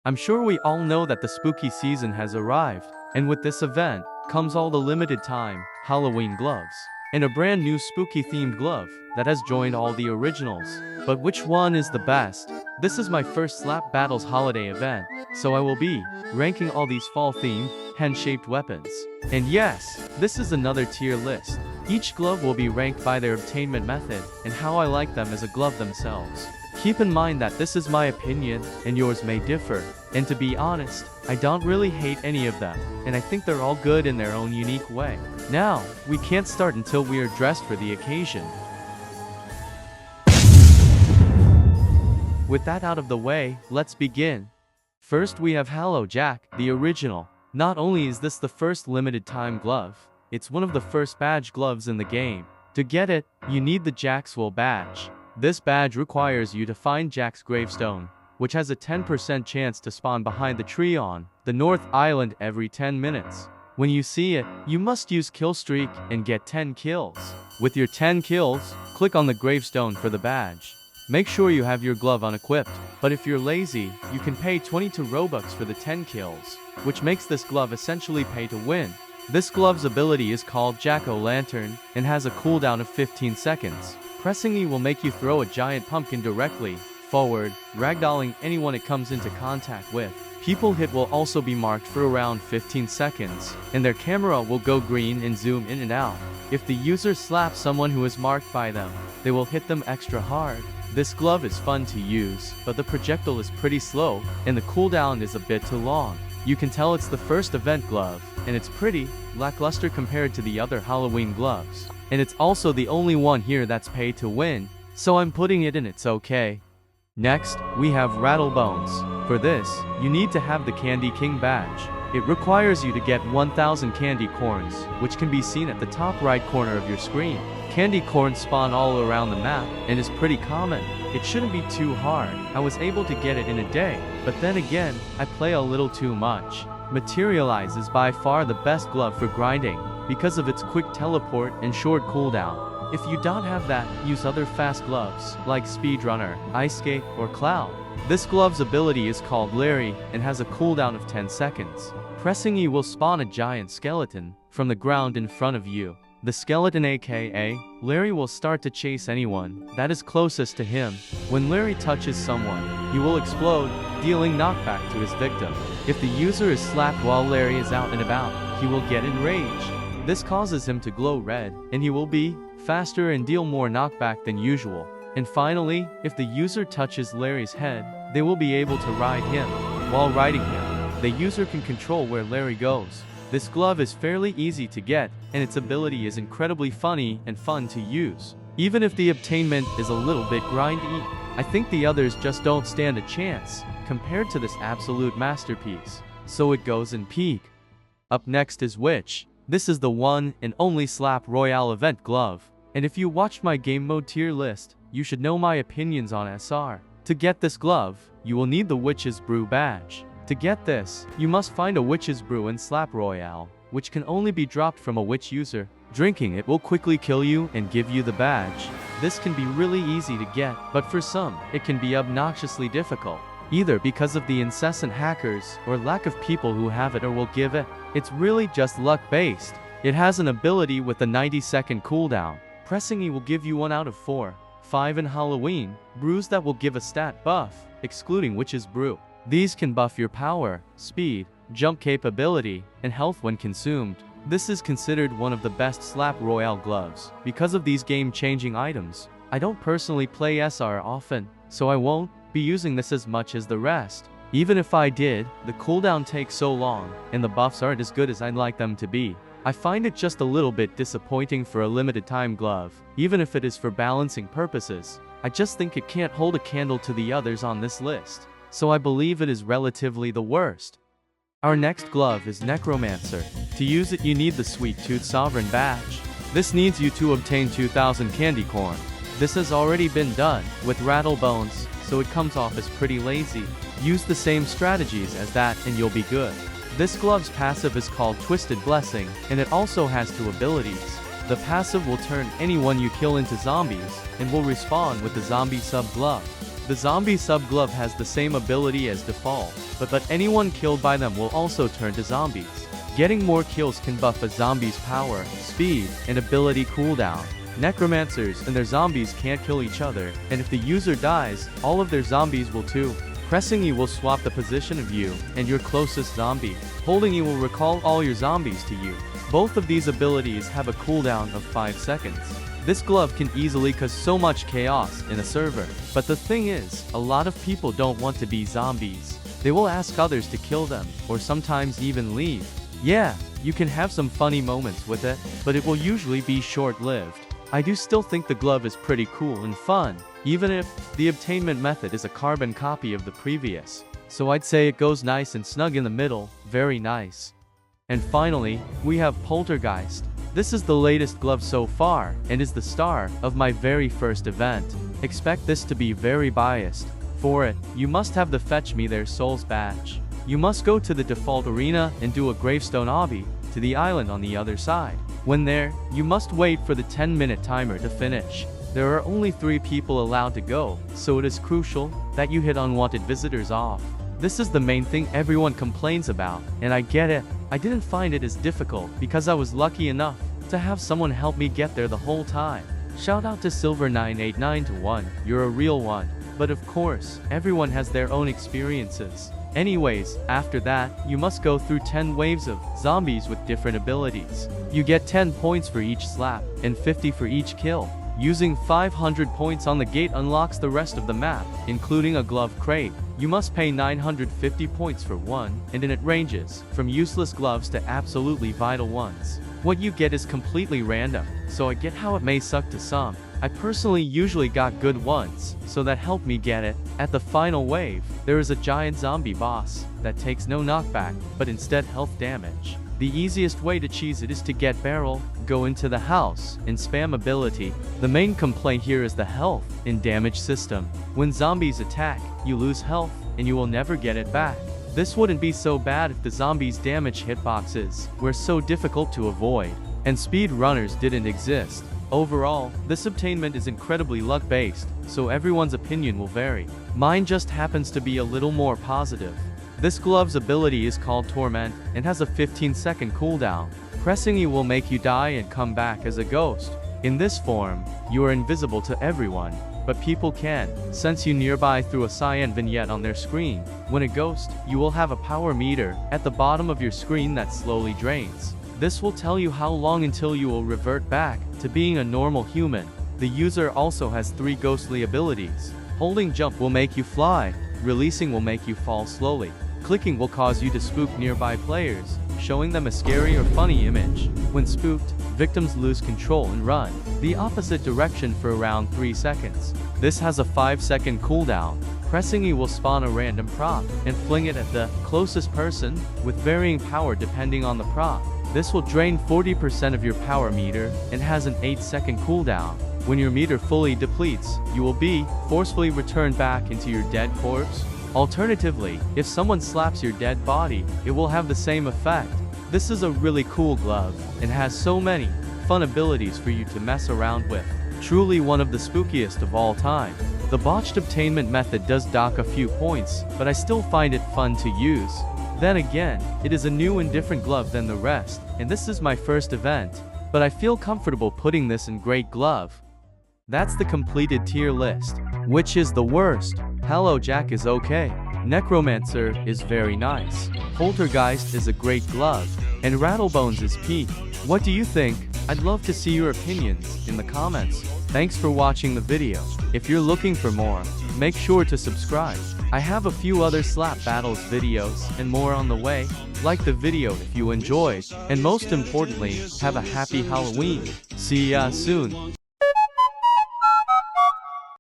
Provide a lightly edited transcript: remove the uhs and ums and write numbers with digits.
I'm sure we all know that the spooky season has arrived, and with this event comes all the limited time Halloween gloves, and a brand new spooky themed glove that has joined all the originals. But which one is the best? This is my first Slap Battles holiday event, so I will be ranking all these fall themed, hand-shaped weapons. And yes, this is another tier list. Each glove will be ranked by their obtainment method and how I like them as a glove themselves. Keep in mind that this is my opinion, and yours may differ. And to be honest, I don't really hate any of them, and I think they're all good in their own unique way. Now, we can't start until we are dressed for the occasion. With that out of the way, let's begin. First we have Hallow Jack, the original. Not only is this the first limited time glove, it's one of the first badge gloves in the game. To get it, you need the Jackswell badge. This badge requires you to find Jack's gravestone, which has a 10% chance to spawn behind the tree on the North Island every 10 minutes. When you see it, you must use kill streak and get 10 kills. With your 10 kills, click on the gravestone for the badge. Make sure you have your glove unequipped, but if you're lazy, you can pay 22 Robux for the 10 kills, which makes this glove essentially pay to win. This glove's ability is called Jack-O-Lantern and has a cooldown of 15 seconds. Pressing E will make you throw a giant pumpkin directly forward, ragdolling anyone it comes into contact with. People hit will also be marked for around 15 seconds, and their camera will go green and zoom in and out. If the user slaps someone who is marked by them, they will hit them extra hard. This glove is fun to use, but the projectile is pretty slow, and the cooldown is a bit too long. You can tell it's the first event glove, and it's pretty lackluster compared to the other Halloween gloves. And it's also the only one here that's paid to win, so I'm putting it in It's okay. Next, we have Rattlebones. For this, you need to have the Candy King badge. It requires you to get 1000 candy corns, which can be seen at the top right corner of your screen. Candy corns spawn all around the map, and is pretty common. It shouldn't be too hard. I was able to get it in a day, but then again, I play a little too much. Materialize is by far the best glove for grinding, because of its quick teleport and short cooldown. If you don't have that, use other fast gloves, like Speedrunner, Ice Skate, or Cloud. This glove's ability is called Larry, and has a cooldown of 10 seconds. Pressing E will spawn a giant skeleton from the ground in front of you. The skeleton, aka Larry, will start to chase anyone that is closest to him. When Larry touches someone, he will explode, dealing knockback to his victim. If the user is slapped while Larry is out and about, he will get enraged. This causes him to glow red, and he will be faster and deal more knockback than usual. And finally, if the user touches Larry's head, they will be able to ride him. While riding him, the user can control where Larry goes. This glove is fairly easy to get, and its ability is incredibly funny and fun to use. Even if the obtainment is a little bit grindy, I think the others just don't stand a chance compared to this absolute masterpiece. So it goes in peak. Up next is Witch. This is the one and only Slap Royale event glove, and if you watched my game mode tier list, you should know my opinions on SR. To get this glove, you will need the Witch's Brew badge. To get this, you must find a Witch's Brew in Slap Royale, which can only be dropped from a witch user. Drinking it will quickly kill you and give you the badge. This can be really easy to get, but for some, it can be obnoxiously difficult, either because of the incessant hackers or lack of people who have it or will give it. It's really just luck based. It has an ability with a 90-second cooldown. Pressing E will give you 1 out of 5 in Halloween brews that will give a stat buff, excluding Witch's Brew. These can buff your power, speed, jump capability, and health when consumed. This is considered one of the best Slap Royale gloves because of these game-changing items. I don't personally play SR often, so I won't be using this as much as the rest. Even if I did, the cooldown takes so long, and the buffs aren't as good as I'd like them to be. I find it just a little bit disappointing for a limited time glove, even if it is for balancing purposes. I just think it can't hold a candle to the others on this list, so I believe it is relatively the worst. Our next glove is Necromancer. To use it, you need the Sweet Tooth Sovereign badge. This needs you to obtain 2000 candy corn. This has already been done with Rattlebones, so it comes off as pretty lazy. Use the same strategies as that and you'll be good. This glove's passive is called Twisted Blessing, and it also has 2 abilities. The passive will turn anyone you kill into zombies, and will respawn with the zombie sub glove. The zombie sub-glove has the same ability as default, but anyone killed by them will also turn to zombies. Getting more kills can buff a zombie's power, speed, and ability cooldown. Necromancers and their zombies can't kill each other, and if the user dies, all of their zombies will too. Pressing E will swap the position of you and your closest zombie. Holding E will recall all your zombies to you. Both of these abilities have a cooldown of 5 seconds. This glove can easily cause so much chaos in a server. But the thing is, a lot of people don't want to be zombies. They will ask others to kill them, or sometimes even leave. Yeah, you can have some funny moments with it, but it will usually be short-lived. I do still think the glove is pretty cool and fun, even if the obtainment method is a carbon copy of the previous. So I'd say it goes nice and snug in the middle, very nice. And finally, we have Poltergeist. This is the latest glove so far, and is the star of my very first event. Expect this to be very biased. For it, you must have the Fetch Me Their Souls badge. You must go to the default arena and do a gravestone obby to the island on the other side. When there, you must wait for the 10-minute timer to finish. There are only 3 people allowed to go, so it is crucial that you hit unwanted visitors off. This is the main thing everyone complains about, and I get it. I didn't find it as difficult because I was lucky enough to have someone help me get there the whole time. Shout out to Silver98921, you're a real one. But of course, everyone has their own experiences. Anyways, after that, you must go through 10 waves of zombies with different abilities. You get 10 points for each slap, and 50 for each kill. Using 500 points on the gate unlocks the rest of the map, including a glove crate. You must pay 950 points for one, and it ranges from useless gloves to absolutely vital ones. What you get is completely random, so I get how it may suck to some. I personally usually got good ones, so that helped me get it. At the final wave, there is a giant zombie boss that takes no knockback, but instead health damage. The easiest way to cheese it is to get barrel, go into the house, and spam ability. The main complaint here is the health and damage system. When zombies attack, you lose health, and you will never get it back. This wouldn't be so bad if the zombies' damage hitboxes were so difficult to avoid, and speed runners didn't exist. Overall, this obtainment is incredibly luck-based, so everyone's opinion will vary. Mine just happens to be a little more positive. This glove's ability is called Torment, and has a 15-second cooldown. Pressing E will make you die and come back as a ghost. In this form, you are invisible to everyone, but people can sense you nearby through a cyan vignette on their screen. When a ghost, you will have a power meter at the bottom of your screen that slowly drains. This will tell you how long until you will revert back to being a normal human. The user also has 3 ghostly abilities. Holding jump will make you fly, releasing will make you fall slowly. Clicking will cause you to spook nearby players, showing them a scary or funny image. When spooked, victims lose control and run the opposite direction for around 3 seconds. This has a 5-second cooldown. Pressing E will spawn a random prop and fling it at the closest person, with varying power depending on the prop. This will drain 40% of your power meter and has an 8-second cooldown. When your meter fully depletes, you will be forcefully returned back into your dead corpse. Alternatively, if someone slaps your dead body, it will have the same effect. This is a really cool glove, and has so many fun abilities for you to mess around with. Truly one of the spookiest of all time. The botched obtainment method does dock a few points, but I still find it fun to use. Then again, it is a new and different glove than the rest, and this is my first event, but I feel comfortable putting this in Great Glove. That's the completed tier list. Which is the worst? Hallow Jack is okay. Necromancer is very nice. Poltergeist is a great glove. And Rattlebones is peak. What do you think? I'd love to see your opinions in the comments. Thanks for watching the video. If you're looking for more, make sure to subscribe. I have a few other slap battles videos and more on the way. Like the video if you enjoyed, and most importantly, have a happy Halloween. See ya soon.